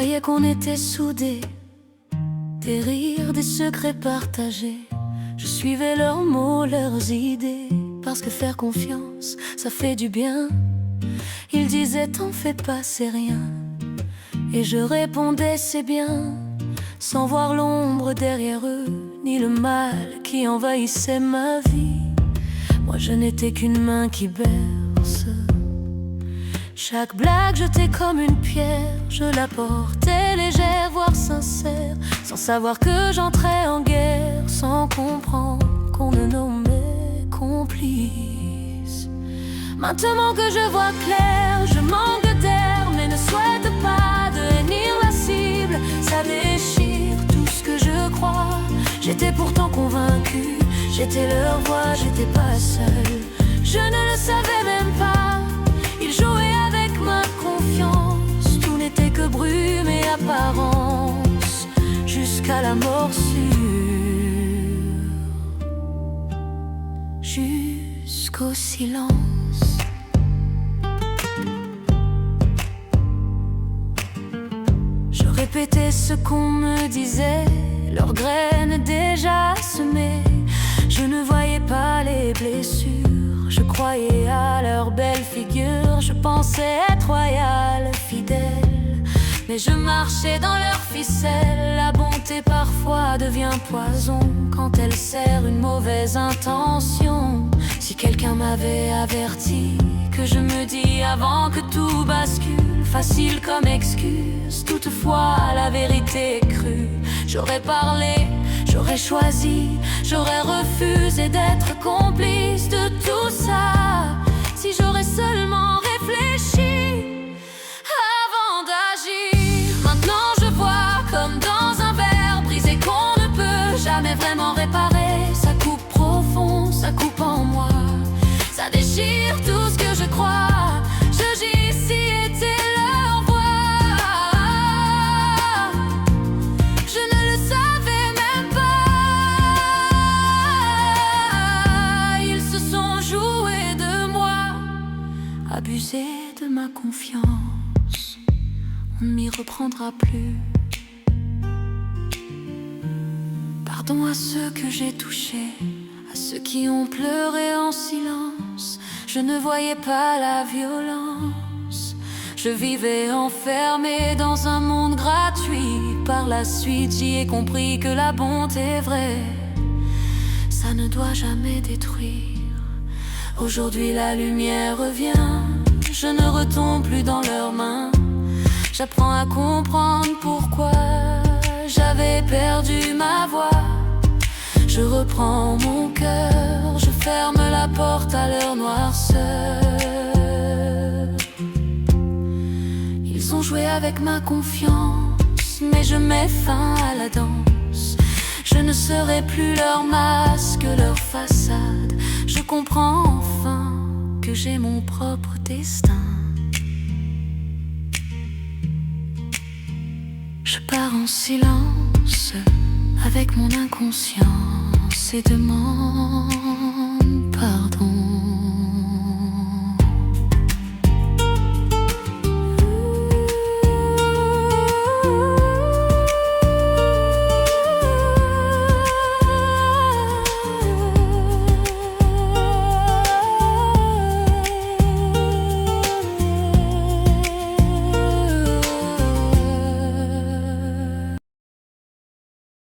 croyais qu'on était soudés, des rires, des secrets partagés. Je suivais leurs mots, leurs idées, parce que faire confiance, ça fait du bien. Ils disaient t'en fais pas, c'est rien. Et je répondais c'est bien, sans voir l'ombre derrière eux, ni le mal qui envahissait ma vie. Moi je n'étais qu'une main qui berce. Chaque blague jetée comme une pierre, je la portais légère, voire sincère, sans savoir que j'entrais en guerre, sans comprendre qu'on me nommait complice. Maintenant que je vois clair, je manque d'air, mais ne souhaite pas de haine irascible. Ça déchire tout ce que je crois. J'étais pourtant convaincue, j'étais leur voix, j'étais pas seule. Je ne le savais même pas, ils jouaient avec ma confiance. Tout n'était que brume et apparence, jusqu'à la morsure, jusqu'au silence. Je répétais ce qu'on me disait, leurs graines déjà semées. Je ne voyais pas les blessures, je croyais à leur belle figure. Je pensais être royale, fidèle, mais je marchais dans leurs ficelles. La bonté parfois devient poison quand elle sert une mauvaise intention. Si quelqu'un m'avait averti, que je me dis avant que tout bascule, facile comme excuse, toutefois la vérité crue. J'aurais parlé, j'aurais choisi, j'aurais refusé d'être complice de tout ça, si j'aurais seulement réfléchi avant d'agir. Maintenant je vois comme dans un verre brisé qu'on ne peut jamais vraiment réparer. Ça coupe profond, ça coupe en moi, ça déchire tout ce que je crois. Je gis si était leur voix, je ne le savais même pas. Ils se sont joués de moi, abusé de ma confiance. On ne m'y reprendra plus. Pardon à ceux que j'ai touchés, à ceux qui ont pleuré en silence. Je ne voyais pas la violence, je vivais enfermé dans un monde gratuit. Par la suite j'y ai compris que la bonté vraie, ça ne doit jamais détruire. Aujourd'hui la lumière revient, je ne retombe plus dans leurs mains. J'apprends à comprendre pourquoi j'avais perdu ma voix. Je reprends mon cœur, je ferme la porte à leur noirceur. Ils ont joué avec ma confiance, mais je mets fin à la danse. Je ne serai plus leur masque, leur façade. Je comprends enfin que j'ai mon propre destin. Je pars en silence avec mon inconscience et demande pardon.